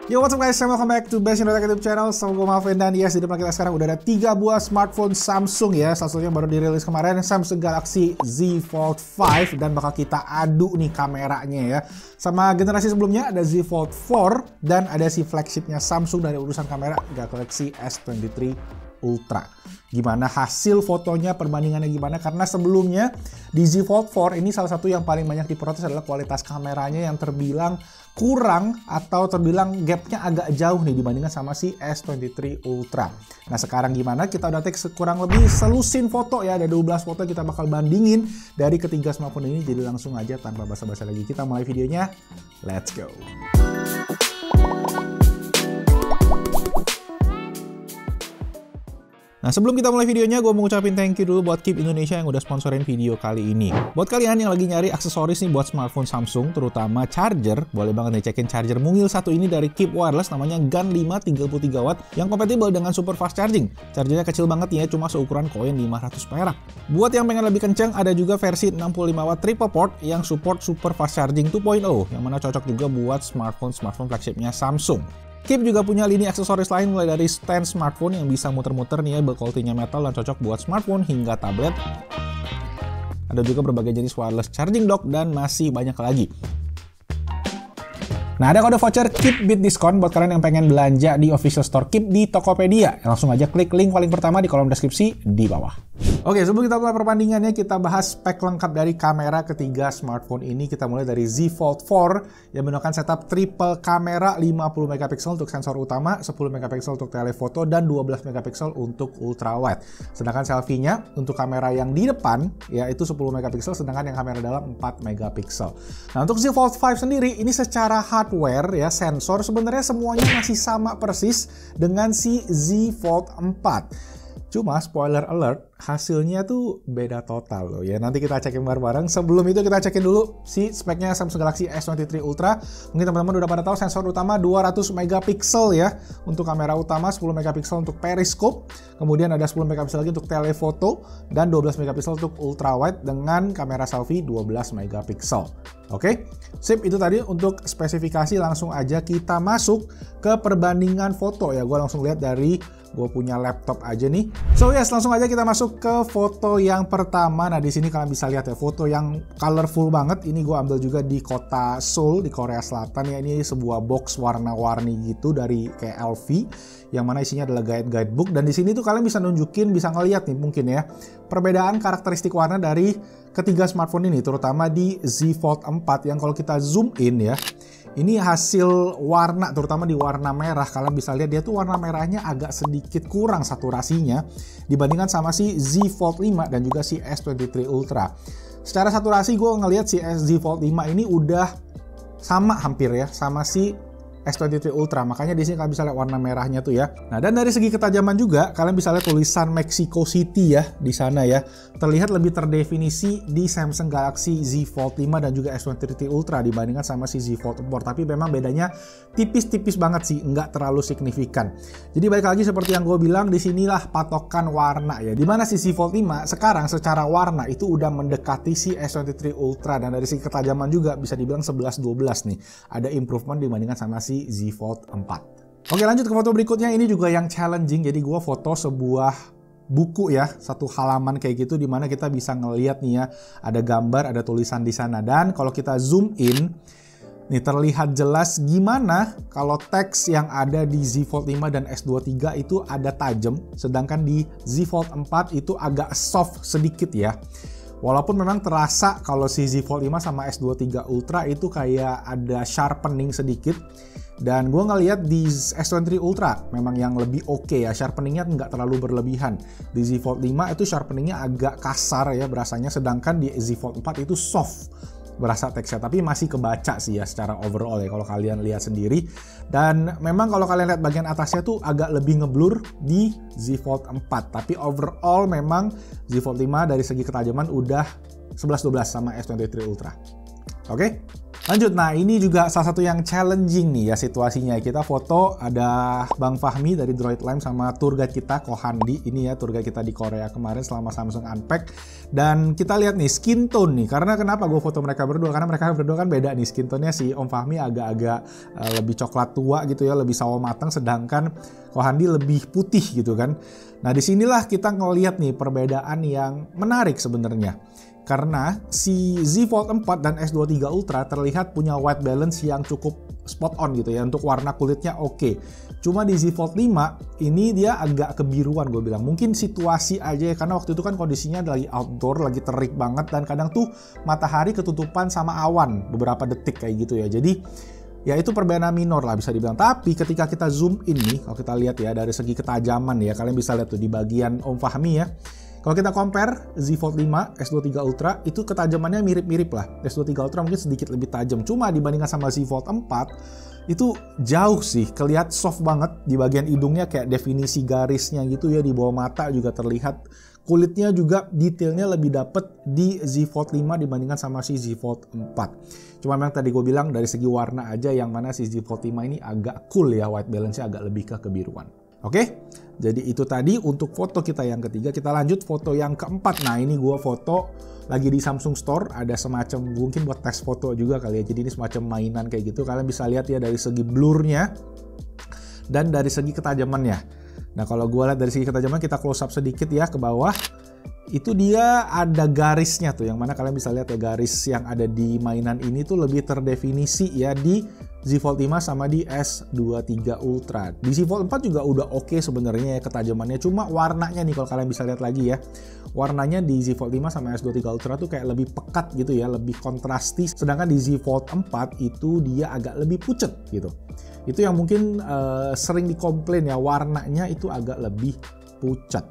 Yo, what's up guys, welcome back to Best Indonesia YouTube channel. Sama gue Malvin, dan yes, di depan kita sekarang udah ada 3 buah smartphone Samsung ya. Salah satunya baru dirilis kemarin, Samsung Galaxy Z Fold 5. Dan bakal kita adu nih kameranya ya. Sama generasi sebelumnya ada Z Fold 4. Dan ada si flagshipnya Samsung dari urusan kamera, Galaxy S23 Ultra. Gimana hasil fotonya, perbandingannya gimana? Karena sebelumnya di Z Fold 4 ini salah satu yang paling banyak diprotes adalah kualitas kameranya yang terbilang kurang atau terbilang gapnya agak jauh nih dibandingkan sama si S23 Ultra. Nah sekarang gimana? Kita udah take kurang lebih selusin foto ya, ada 12 foto kita bakal bandingin dari ketiga smartphone ini. Jadi langsung aja tanpa basa-basi lagi kita mulai videonya. Let's go! Nah sebelum kita mulai videonya, gue mau ngucapin thank you dulu buat Keep Indonesia yang udah sponsorin video kali ini. Buat kalian yang lagi nyari aksesoris nih buat smartphone Samsung, terutama charger, boleh banget nih cekin charger mungil satu ini dari Keep Wireless, namanya GAN 5 33 watt yang kompatibel dengan super fast charging. Chargernya kecil banget ya, cuma seukuran koin 500 perak. Buat yang pengen lebih kenceng, ada juga versi 65 watt triple port yang support super fast charging 2.0, yang mana cocok juga buat smartphone flagshipnya Samsung. Keep juga punya lini aksesoris lain mulai dari stand smartphone yang bisa muter-muter nih ya, berquality-nya metal dan cocok buat smartphone hingga tablet. Ada juga berbagai jenis wireless charging dock dan masih banyak lagi. Nah ada kode voucher Keep Beat Diskon buat kalian yang pengen belanja di official store Keep di Tokopedia. Langsung aja klik link paling pertama di kolom deskripsi di bawah. Oke, sebelum kita mulai perbandingannya, kita bahas spek lengkap dari kamera ketiga smartphone ini. Kita mulai dari Z Fold 4 yang menggunakan setup triple kamera 50 megapiksel untuk sensor utama, 10 megapiksel untuk telefoto, dan 12 megapiksel untuk ultrawide. Sedangkan selfie-nya untuk kamera yang di depan yaitu 10 megapiksel, sedangkan yang kamera dalam 4 megapiksel. Nah, untuk Z Fold 5 sendiri ini secara hardware ya, sensor sebenarnya semuanya masih sama persis dengan si Z Fold 4. Cuma spoiler alert, hasilnya tuh beda total loh ya. Nanti kita cekin bareng-bareng. Sebelum itu kita cekin dulu si speknya Samsung Galaxy S23 Ultra. Mungkin teman-teman udah pada tahu sensor utama 200 megapiksel ya untuk kamera utama, 10 megapiksel untuk periskop, kemudian ada 10 megapiksel lagi untuk telefoto, dan 12 megapiksel untuk ultrawide dengan kamera selfie 12 megapiksel. Oke, sip, itu tadi untuk spesifikasi. Langsung aja kita masuk ke perbandingan foto ya. Gue langsung lihat dari gue punya laptop aja nih. So yes, langsung aja kita masuk ke foto yang pertama. Nah di sini kalian bisa lihat ya, foto yang colorful banget. Ini gue ambil juga di kota Seoul di Korea Selatan ya. Ini sebuah box warna-warni gitu dari kayak LV, yang mana isinya adalah guidebook. Dan di sini tuh kalian bisa nunjukin, bisa ngeliat nih mungkin ya, perbedaan karakteristik warna dari ketiga smartphone ini, terutama di Z Fold 4 yang kalau kita zoom in ya, ini hasil warna, terutama di warna merah, kalian bisa lihat dia tuh warna merahnya agak sedikit kurang saturasinya dibandingkan sama si Z Fold 5 dan juga si S23 Ultra. Secara saturasi gue ngelihat si Z Fold 5 ini udah sama hampir ya sama si S23 Ultra, makanya di sini kalian bisa lihat warna merahnya tuh ya. Nah, dan dari segi ketajaman juga kalian bisa lihat tulisan Mexico City ya di sana ya. Terlihat lebih terdefinisi di Samsung Galaxy Z Fold 5 dan juga S23 Ultra dibandingkan sama si Z Fold 4. Tapi memang bedanya tipis-tipis banget sih, nggak terlalu signifikan. Jadi balik lagi seperti yang gue bilang, di sinilah patokan warna ya. Dimana si Z Fold 5 sekarang secara warna itu udah mendekati si S23 Ultra, dan dari segi ketajaman juga bisa dibilang 11-12 nih. Ada improvement dibandingkan sama si Z Fold 4. Oke, lanjut ke foto berikutnya. Ini juga yang challenging. Jadi gue foto sebuah buku ya, satu halaman kayak gitu, dimana kita bisa ngeliat nih ya, ada gambar, ada tulisan di sana. Dan kalau kita zoom in, nih terlihat jelas gimana kalau teks yang ada di Z Fold 5 dan S23 itu ada tajam, sedangkan di Z Fold 4 itu agak soft sedikit ya. Walaupun memang terasa kalau si Z Fold 5 sama S23 Ultra itu kayak ada sharpening sedikit. Dan gue ngeliat di S23 Ultra memang yang lebih oke ya, sharpeningnya nggak terlalu berlebihan. Di Z Fold 5 itu sharpeningnya agak kasar ya berasanya, sedangkan di Z Fold 4 itu soft berasa teksnya, tapi masih kebaca sih ya secara overall ya kalau kalian lihat sendiri. Dan memang kalau kalian lihat bagian atasnya tuh agak lebih ngeblur di Z Fold 4, tapi overall memang Z Fold 5 dari segi ketajaman udah 11-12 sama S23 Ultra. Oke? Lanjut, nah ini juga salah satu yang challenging nih ya situasinya. Kita foto ada Bang Fahmi dari Droid Lime sama tour guide kita, Ko Handi. Ini ya tour guide kita di Korea kemarin selama Samsung Unpack. Dan kita lihat nih skin tone nih. Karena kenapa gue foto mereka berdua? Karena mereka berdua kan beda nih skin tone-nya. Si Om Fahmi agak-agak lebih coklat tua gitu ya, lebih sawo matang. Sedangkan Ko Handi lebih putih gitu kan. Nah disinilah kita ngeliat nih perbedaan yang menarik sebenarnya. Karena si Z Fold 4 dan S23 Ultra terlihat punya white balance yang cukup spot on gitu ya. Untuk warna kulitnya oke. Cuma di Z Fold 5 ini dia agak kebiruan gue bilang. Mungkin situasi aja ya, karena waktu itu kan kondisinya lagi outdoor, lagi terik banget. Dan kadang tuh matahari ketutupan sama awan beberapa detik kayak gitu ya. Jadi ya itu perbedaan minor lah bisa dibilang. Tapi ketika kita zoom in nih, kalau kita lihat ya dari segi ketajaman ya. Kalian bisa lihat tuh di bagian Om Fahmi ya. Kalau kita compare Z Fold 5, S23 Ultra, itu ketajamannya mirip-mirip lah. S23 Ultra mungkin sedikit lebih tajam. Cuma dibandingkan sama Z Fold 4, itu jauh sih. Kelihatan soft banget di bagian hidungnya, kayak definisi garisnya gitu ya. Di bawah mata juga terlihat. Kulitnya juga detailnya lebih dapet di Z Fold 5 dibandingkan sama si Z Fold 4. Cuma memang tadi gue bilang dari segi warna aja yang mana si Z Fold 5 ini agak cool ya. White balance-nya agak lebih ke kebiruan. Oke, jadi itu tadi untuk foto kita yang ketiga. Kita lanjut foto yang keempat. Nah ini gue foto lagi di Samsung Store. Ada semacam mungkin buat tes foto juga kali ya. Jadi ini semacam mainan kayak gitu. Kalian bisa lihat ya dari segi blurnya dan dari segi ketajamannya. Nah kalau gue lihat dari segi ketajaman, kita close up sedikit ya ke bawah. Itu dia ada garisnya tuh, yang mana kalian bisa lihat ya garis yang ada di mainan ini tuh lebih terdefinisi ya di Z Fold 5 sama di S23 Ultra. Di Z Fold 4 juga udah oke sebenarnya ya ketajamannya, cuma warnanya nih kalau kalian bisa lihat lagi ya. Warnanya di Z Fold 5 sama S23 Ultra tuh kayak lebih pekat gitu ya, lebih kontrastis. Sedangkan di Z Fold 4 itu dia agak lebih pucet gitu. Itu yang mungkin sering dikomplain ya, warnanya itu agak lebih pucat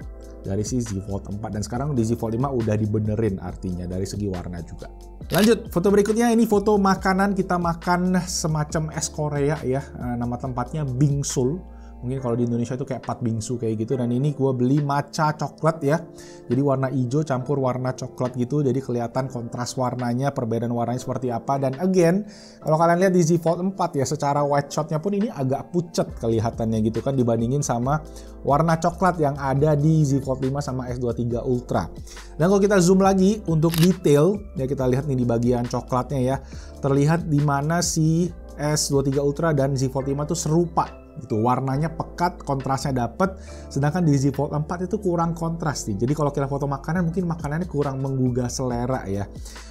dari si Z Fold 4, dan sekarang di Z Fold 5 udah dibenerin artinya dari segi warna juga. Lanjut, foto berikutnya ini foto makanan. Kita makan semacam es Korea ya, nama tempatnya Bingsul. Mungkin kalau di Indonesia itu kayak pat bingsu kayak gitu. Dan ini gue beli matcha coklat ya. Jadi warna hijau campur warna coklat gitu. Jadi kelihatan kontras warnanya, perbedaan warnanya seperti apa. Dan again, kalau kalian lihat di Z Fold 4 ya, secara white shotnya pun ini agak pucat kelihatannya gitu kan, dibandingin sama warna coklat yang ada di Z Fold 5 sama S23 Ultra. Dan kalau kita zoom lagi untuk detail, ya kita lihat nih di bagian coklatnya ya. Terlihat di mana si S23 Ultra dan Z Fold 5 tuh serupa gitu, warnanya pekat, kontrasnya dapet. Sedangkan di Z Fold 4 itu kurang kontras nih. Jadi kalau kita foto makanan, mungkin makanannya kurang menggugah selera ya.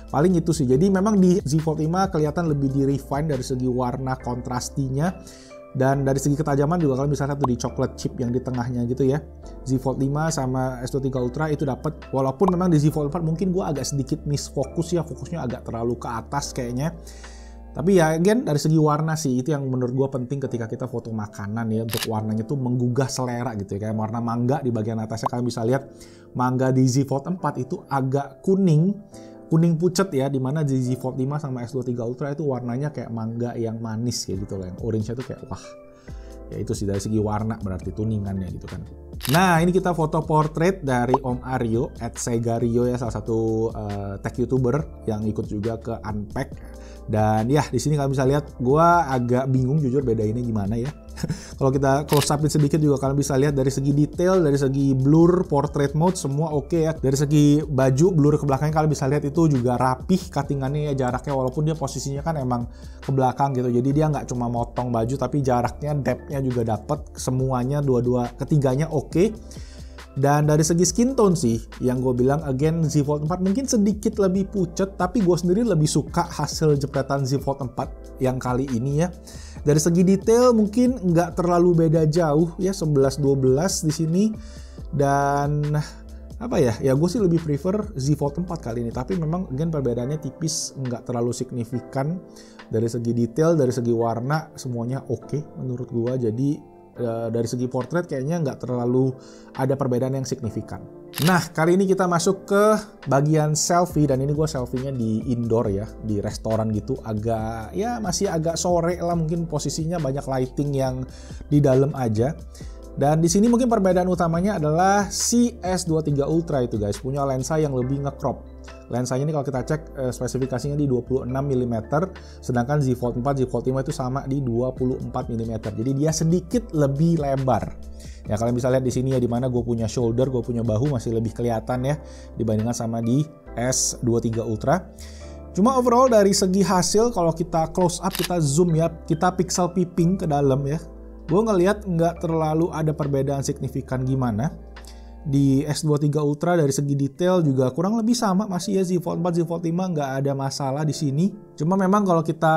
Paling itu sih. Jadi memang di Z Fold 5 kelihatan lebih di refine dari segi warna kontrastinya. Dan dari segi ketajaman juga kalian bisa lihat tuh di coklat chip yang di tengahnya gitu ya. Z Fold 5 sama S23 Ultra itu dapat. Walaupun memang di Z Fold 4 mungkin gue agak sedikit misfokus ya, fokusnya agak terlalu ke atas kayaknya. Tapi ya again dari segi warna sih itu yang menurut gue penting ketika kita foto makanan ya, untuk warnanya tuh menggugah selera gitu ya. Kayak warna mangga di bagian atasnya kalian bisa lihat, mangga di Z Fold 4 itu agak kuning pucet ya, dimana di Z Fold 5 sama S23 Ultra itu warnanya kayak mangga yang manis kayak gitu loh, yang orange-nya tuh kayak wah. Ya itu sih dari segi warna berarti tuningannya gitu kan. Nah ini kita foto portrait dari Om Aryo @segario ya, salah satu tech youtuber yang ikut juga ke Unpack. Dan ya di sini kalian bisa lihat gue agak bingung jujur bedainnya gimana ya. Kalau kita close upin sedikit juga kalian bisa lihat dari segi detail, dari segi blur, portrait mode semua oke ya. Dari segi baju blur ke belakangnya kalian bisa lihat itu juga rapih cuttingannya ya, jaraknya walaupun dia posisinya kan emang ke belakang gitu. Jadi dia nggak cuma motong baju tapi jaraknya, depthnya juga dapet, semuanya ketiganya oke. Dan dari segi skin tone sih, yang gue bilang again Z Fold 4 mungkin sedikit lebih pucat, tapi gue sendiri lebih suka hasil jepretan Z Fold 4 yang kali ini ya. Dari segi detail mungkin nggak terlalu beda jauh ya, 11-12 di sini. Dan apa ya, gue sih lebih prefer Z Fold 4 kali ini. Tapi memang again perbedaannya tipis, nggak terlalu signifikan. Dari segi detail, dari segi warna semuanya oke menurut gue. Jadi dari segi portrait kayaknya nggak terlalu ada perbedaan yang signifikan. Nah kali ini kita masuk ke bagian selfie, dan ini gue selfie-nya di indoor ya, di restoran gitu, masih agak sore lah, mungkin posisinya banyak lighting yang di dalam aja. Dan di sini mungkin perbedaan utamanya adalah si S23 Ultra itu guys punya lensa yang lebih nge-crop. Lensanya ini kalau kita cek spesifikasinya di 26 mm, sedangkan Z Fold 4, Z Fold 5 itu sama di 24 mm. Jadi dia sedikit lebih lebar. Ya kalian bisa lihat di sini ya, dimana gue punya shoulder, gue punya bahu masih lebih kelihatan ya dibandingkan sama di S23 Ultra. Cuma overall dari segi hasil kalau kita close up, kita zoom ya, kita pixel peeping ke dalam ya, gue ngelihat nggak terlalu ada perbedaan signifikan gimana. Di S23 Ultra dari segi detail juga kurang lebih sama, masih ya Z Fold 4, Z Fold 5 nggak ada masalah di sini. Cuma memang kalau kita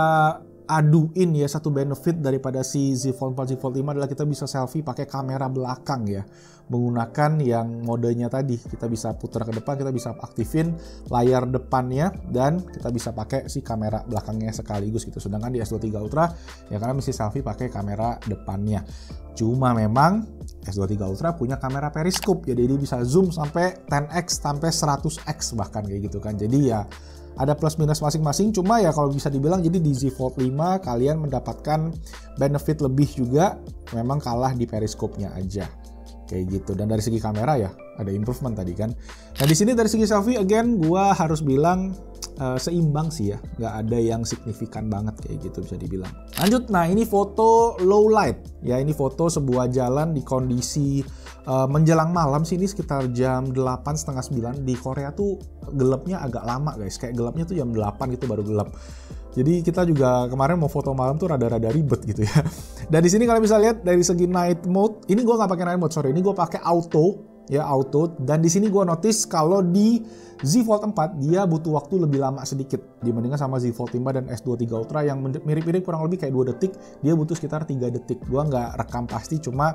aduin ya, satu benefit daripada si Z Fold 4, Z Fold 5 adalah kita bisa selfie pakai kamera belakang ya. Menggunakan yang modenya tadi, kita bisa putar ke depan, kita bisa aktifin layar depannya, dan kita bisa pakai si kamera belakangnya sekaligus gitu. Sedangkan di S23 Ultra ya kalian mesti selfie pakai kamera depannya. Cuma memang S23 Ultra punya kamera periskop, jadi dia bisa zoom sampai 10x sampai 100x bahkan kayak gitu kan. Jadi ya ada plus minus masing-masing, cuma ya kalau bisa dibilang jadi di Z Fold 5 kalian mendapatkan benefit lebih juga, memang kalah di periskopnya aja. Kayak gitu. Dan dari segi kamera ya ada improvement tadi kan. Nah di sini dari segi selfie again gua harus bilang seimbang sih ya, nggak ada yang signifikan banget kayak gitu bisa dibilang. Lanjut, nah ini foto low light ya, ini foto sebuah jalan di kondisi menjelang malam sih, ini sekitar jam 8 setengah 9. Di Korea tuh gelapnya agak lama guys, kayak gelapnya tuh jam 8 gitu baru gelap. Jadi kita juga kemarin mau foto malam tuh rada-rada ribet gitu ya. Dan di sini kalian bisa lihat dari segi night mode, ini gue nggak pakai night mode, sorry, ini gue pakai auto ya, auto. Dan di sini gue notice kalau di Z Fold 4 dia butuh waktu lebih lama sedikit dibandingkan sama Z Fold 5 dan S23 Ultra yang mirip-mirip kurang lebih kayak 2 detik, dia butuh sekitar 3 detik. Gue nggak rekam pasti, cuma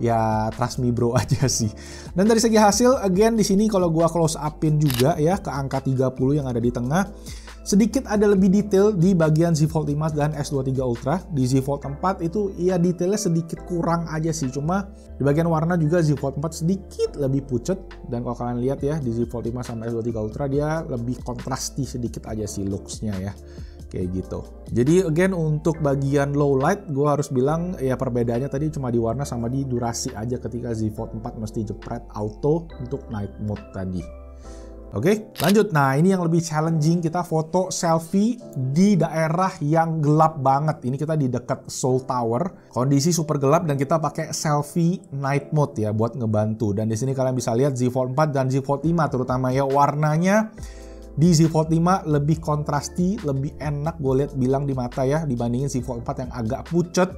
ya trust me bro aja sih. Dan dari segi hasil again di sini kalau gue close upin juga ya ke angka 30 yang ada di tengah, sedikit ada lebih detail di bagian Z Fold 5 dan S23 Ultra. Di Z Fold 4 itu ya detailnya sedikit kurang aja sih, cuma di bagian warna juga Z Fold 4 sedikit lebih pucet. Dan kalau kalian lihat ya di Z Fold 5 sama S23 Ultra dia lebih kontrasti sedikit aja sih looks-nya ya, kayak gitu. Jadi again untuk bagian low light gue harus bilang ya perbedaannya tadi cuma di warna sama di durasi aja, ketika Z Fold 4 mesti jepret auto untuk night mode tadi. Oke, lanjut. Nah, ini yang lebih challenging, kita foto selfie di daerah yang gelap banget. Ini kita di dekat Seoul Tower, kondisi super gelap dan kita pakai selfie night mode ya buat ngebantu. Dan di sini kalian bisa lihat Z Fold 4 dan Z Fold 5 terutama ya, warnanya di Z Fold 5 lebih kontrasti, lebih enak gue lihat bilang di mata ya dibandingin Z Fold 4 yang agak pucet.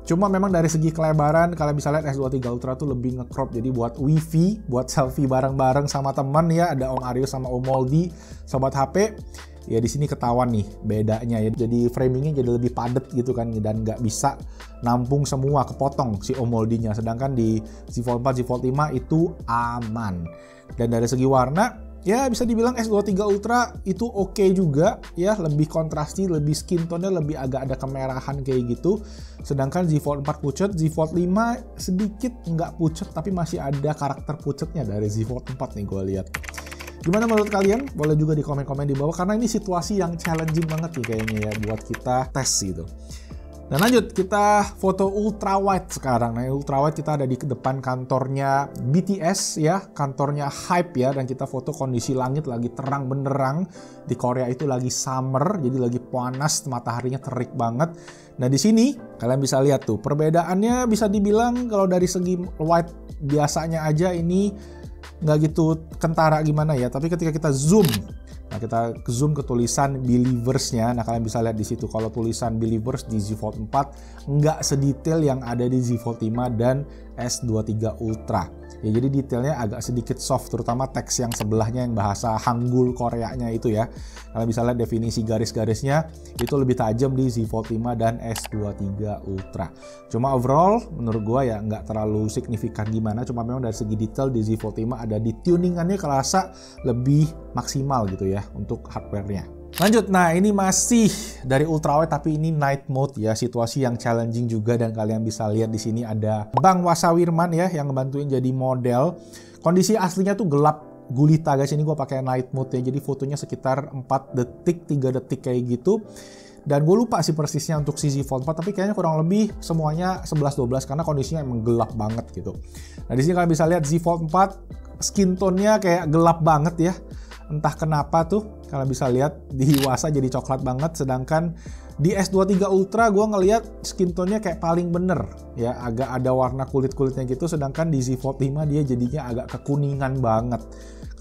Cuma memang dari segi kelebaran kalian bisa lihat S23 Ultra tuh lebih nge-crop, jadi buat wifi, buat selfie bareng-bareng sama teman ya, ada Om Aryo sama Om Moldy, sobat HP. Ya di sini ketahuan nih bedanya ya, jadi framingnya jadi lebih padat gitu kan, dan nggak bisa nampung semua, kepotong si Om Moldy-nya. Sedangkan di Z Fold 4, Z Fold 5 itu aman. Dan dari segi warna, ya bisa dibilang S23 Ultra itu oke juga ya, lebih kontrasti, lebih skin tone-nya lebih agak ada kemerahan kayak gitu. Sedangkan Z Fold 4 pucet, Z Fold 5 sedikit nggak pucet tapi masih ada karakter pucetnya dari Z Fold 4 nih gue lihat. Gimana menurut kalian? Boleh juga di komen-komen di bawah, karena ini situasi yang challenging banget nih kayaknya ya buat kita tes gitu. Dan lanjut, kita foto ultra wide sekarang. Nah, ultra wide kita ada di depan kantornya BTS ya, kantornya HYBE ya, dan kita foto kondisi langit lagi terang benderang. Di Korea itu lagi summer, jadi lagi panas, mataharinya terik banget. Nah, di sini kalian bisa lihat tuh perbedaannya, bisa dibilang kalau dari segi wide biasanya aja ini nggak gitu kentara gimana ya, tapi ketika kita zoom, nah kita zoom ke tulisan Believers-nya, nah kalian bisa lihat di situ kalau tulisan Believers di Z Fold 4 nggak sedetail yang ada di Z Fold 5 dan S23 Ultra. Ya jadi detailnya agak sedikit soft, terutama teks yang sebelahnya yang bahasa Hangul Koreanya itu ya. Kalian bisa lihat definisi garis-garisnya itu lebih tajam di Z Fold 5 dan S23 Ultra. Cuma overall menurut gua ya nggak terlalu signifikan gimana, cuma memang dari segi detail di Z Fold 5 ada di tuningannya kerasa lebih maksimal gitu ya untuk hardware-nya. Lanjut, nah ini masih dari ultrawide tapi ini night mode ya, situasi yang challenging juga, dan kalian bisa lihat di sini ada Bang Wasawirman ya yang ngebantuin jadi model. Kondisi aslinya tuh gelap gulita guys, ini gue pakai night mode ya, jadi fotonya sekitar 4 detik, 3 detik kayak gitu. Dan gue lupa sih persisnya untuk si Z Fold 4, tapi kayaknya kurang lebih semuanya 11-12 karena kondisinya emang gelap banget gitu. Nah di sini kalian bisa lihat Z Fold 4 skin tone-nya kayak gelap banget ya. Entah kenapa tuh kalian bisa lihat di Iwasa jadi coklat banget, sedangkan di S23 Ultra gue ngelihat skin tone-nya kayak paling bener ya, agak ada warna kulit-kulitnya gitu, sedangkan di Z Fold 5 dia jadinya agak kekuningan banget,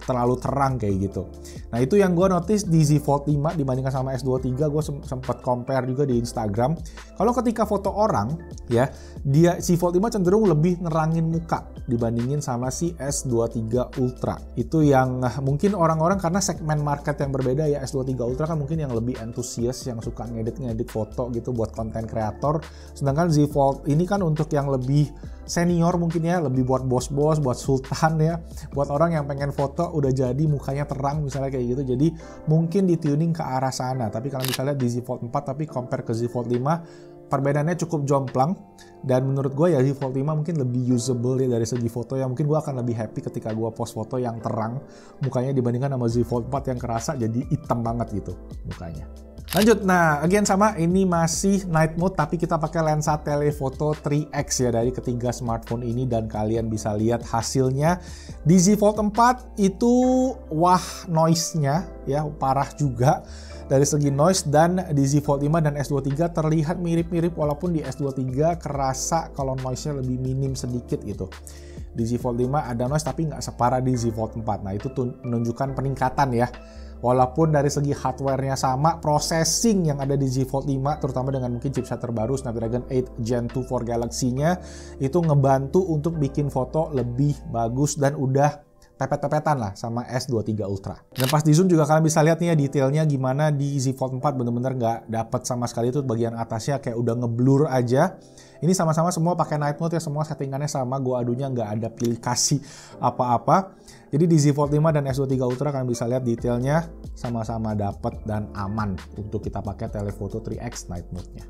terlalu terang kayak gitu. Nah itu yang gue notice di Z Fold 5 dibandingkan sama S23. Gue sempat compare juga di Instagram. Kalau ketika foto orang ya, dia Z Fold 5 cenderung lebih nerangin muka dibandingin sama si S23 Ultra. Itu yang mungkin orang-orang karena segmen market yang berbeda ya. S23 Ultra kan mungkin yang lebih antusias, yang suka ngedit foto gitu buat konten kreator. Sedangkan Z Fold ini kan untuk yang lebih senior mungkin ya, lebih buat bos-bos, buat sultan ya, buat orang yang pengen foto udah jadi mukanya terang misalnya kayak gitu. Jadi mungkin dituning ke arah sana. Tapi kalian bisa lihat di Z Fold 4 tapi compare ke Z Fold 5 perbedaannya cukup jomplang. Dan menurut gue ya Z Fold 5 mungkin lebih usable ya dari segi foto ya. Mungkin gue akan lebih happy ketika gue post foto yang terang mukanya dibandingkan sama Z Fold 4 yang kerasa jadi hitam banget gitu mukanya. Lanjut, nah again sama, ini masih night mode tapi kita pakai lensa telephoto 3x ya dari ketiga smartphone ini, dan kalian bisa lihat hasilnya. Di Z Fold 4 itu wah noise-nya ya parah juga dari segi noise, dan di Z Fold 5 dan S23 terlihat mirip-mirip walaupun di S23 kerasa kalau noise-nya lebih minim sedikit gitu. Di Z Fold 5 ada noise tapi nggak separah di Z Fold 4. Nah itu menunjukkan peningkatan ya. Walaupun dari segi hardware-nya sama, processing yang ada di Z Fold 5, terutama dengan mungkin chipset terbaru Snapdragon 8 Gen 2 for Galaxy-nya, itu ngebantu untuk bikin foto lebih bagus dan udah pepet-pepetan lah sama S23 Ultra. Dan pas di zoom juga kalian bisa lihat nih ya detailnya gimana di Z Fold 4 bener-bener nggak dapet sama sekali tuh bagian atasnya kayak udah ngeblur aja. Ini sama-sama semua pakai night mode ya, semua settingannya sama, gua adunya nggak ada pilih kasih apa-apa. Jadi di Z Fold 5 dan S23 Ultra kalian bisa lihat detailnya sama-sama dapet dan aman untuk kita pakai telephoto 3x night mode-nya.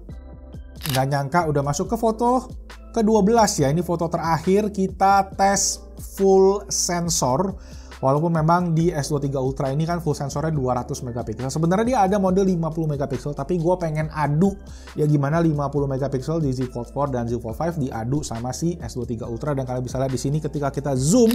Nggak nyangka udah masuk ke foto ke-12 ya, ini foto terakhir kita tes full sensor. Walaupun memang di S23 Ultra ini kan full sensornya 200 megapiksel. Sebenarnya dia ada mode 50 megapiksel, tapi gue pengen adu ya gimana 50 megapiksel di Z Fold 4 dan Z Fold 5 diadu sama si S23 Ultra. Dan kalian bisa lihat di sini ketika kita zoom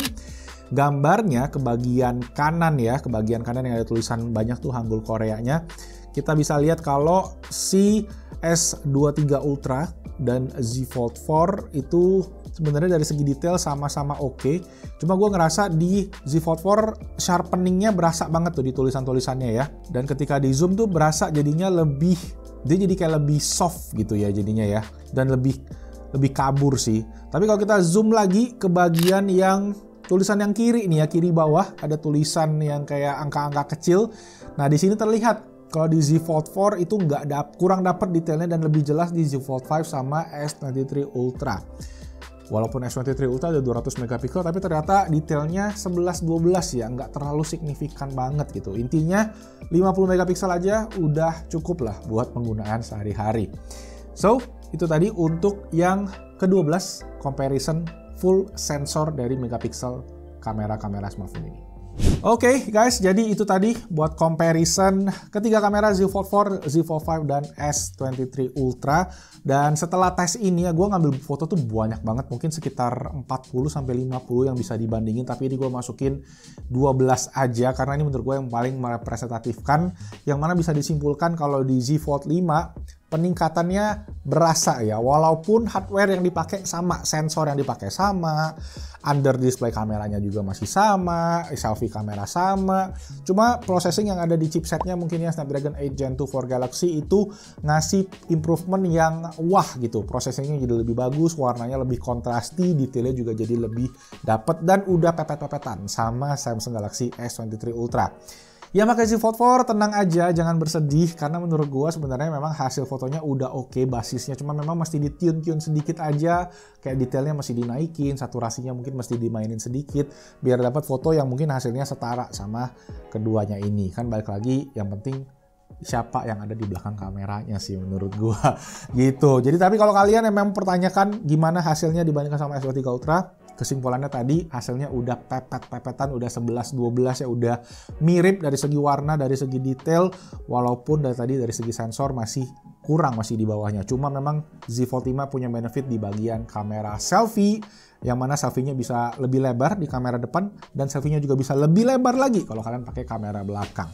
gambarnya ke bagian kanan ya, ke bagian kanan yang ada tulisan banyak tuh Hangul Koreanya. Kita bisa lihat kalau si S23 Ultra dan Z Fold 4 itu sebenarnya dari segi detail sama-sama oke. Cuma gue ngerasa di Z Fold 4 sharpeningnya berasa banget tuh di tulisan-tulisannya ya. Dan ketika di zoom tuh berasa jadinya lebih, dia jadi kayak lebih soft gitu ya jadinya ya. Dan lebih kabur sih. Tapi kalau kita zoom lagi ke bagian yang tulisan yang kiri nih ya, kiri bawah ada tulisan yang kayak angka-angka kecil. Nah di sini terlihat kalau di Z Fold 4 itu kurang dapat detailnya dan lebih jelas di Z Fold 5 sama S23 Ultra. Walaupun S23 Ultra ada 200 megapiksel tapi ternyata detailnya 11-12 ya, nggak terlalu signifikan banget gitu. Intinya 50 megapiksel aja udah cukup lah buat penggunaan sehari-hari. So, itu tadi untuk yang ke-12 comparison full sensor dari megapiksel kamera-kamera smartphone ini. Oke guys, jadi itu tadi buat comparison ketiga kamera Z Fold 4, Z Fold 5, dan S23 Ultra. Dan setelah tes ini ya, gue ngambil foto tuh banyak banget, mungkin sekitar 40-50 yang bisa dibandingin. Tapi ini gue masukin 12 aja, karena ini menurut gue yang paling merepresentatifkan. Yang mana bisa disimpulkan kalau di Z Fold 5, peningkatannya berasa ya, walaupun hardware yang dipakai sama, sensor yang dipakai sama, under display kameranya juga masih sama, selfie kamera sama, cuma processing yang ada di chipsetnya mungkin ya Snapdragon 8 Gen 2 for Galaxy itu ngasih improvement yang wah gitu, processingnya jadi lebih bagus, warnanya lebih kontrasti, detailnya juga jadi lebih dapet, dan udah pepet-pepetan sama Samsung Galaxy S23 Ultra. Ya makanya Z Fold 4 tenang aja, jangan bersedih, karena menurut gua sebenarnya memang hasil fotonya udah oke basisnya, cuma memang mesti di-tune sedikit aja, kayak detailnya masih dinaikin, saturasinya mungkin mesti dimainin sedikit biar dapat foto yang mungkin hasilnya setara sama keduanya ini. Kan balik lagi yang penting siapa yang ada di belakang kameranya sih menurut gua gitu. Jadi tapi kalau kalian yang memang mempertanyakan gimana hasilnya dibandingkan sama S23 Ultra, kesimpulannya tadi hasilnya udah pepet-pepetan, udah 11-12 ya, udah mirip dari segi warna, dari segi detail, walaupun dari segi sensor masih kurang, masih di bawahnya. Cuma memang Z Fold 5 punya benefit di bagian kamera selfie, yang mana selfie-nya bisa lebih lebar di kamera depan, dan selfie-nya juga bisa lebih lebar lagi kalau kalian pakai kamera belakang.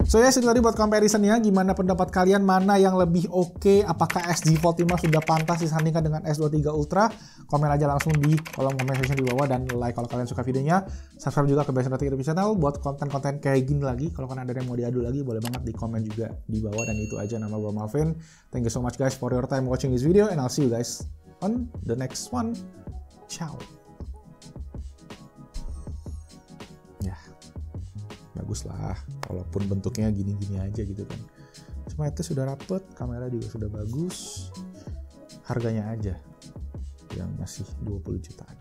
So ya, itu tadi buat comparison-nya. Gimana pendapat kalian? Mana yang lebih oke? Apakah Z Fold 5 sudah pantas disandingkan dengan S23 Ultra? Komen aja langsung di kolom comment section di bawah, dan like kalau kalian suka videonya. Subscribe juga ke Best Strategy YouTube channel buat konten-konten kayak gini lagi. Kalau kalian ada yang mau diadu lagi, boleh banget di komen juga di bawah. Dan itu aja, nama gue Malvin. Thank you so much guys for your time watching this video, and I'll see you guys on the next one. Ciao. Bagus lah, walaupun bentuknya gini-gini aja gitu kan. Cuma itu sudah rapet, kamera juga sudah bagus, harganya aja yang masih 20 jutaan.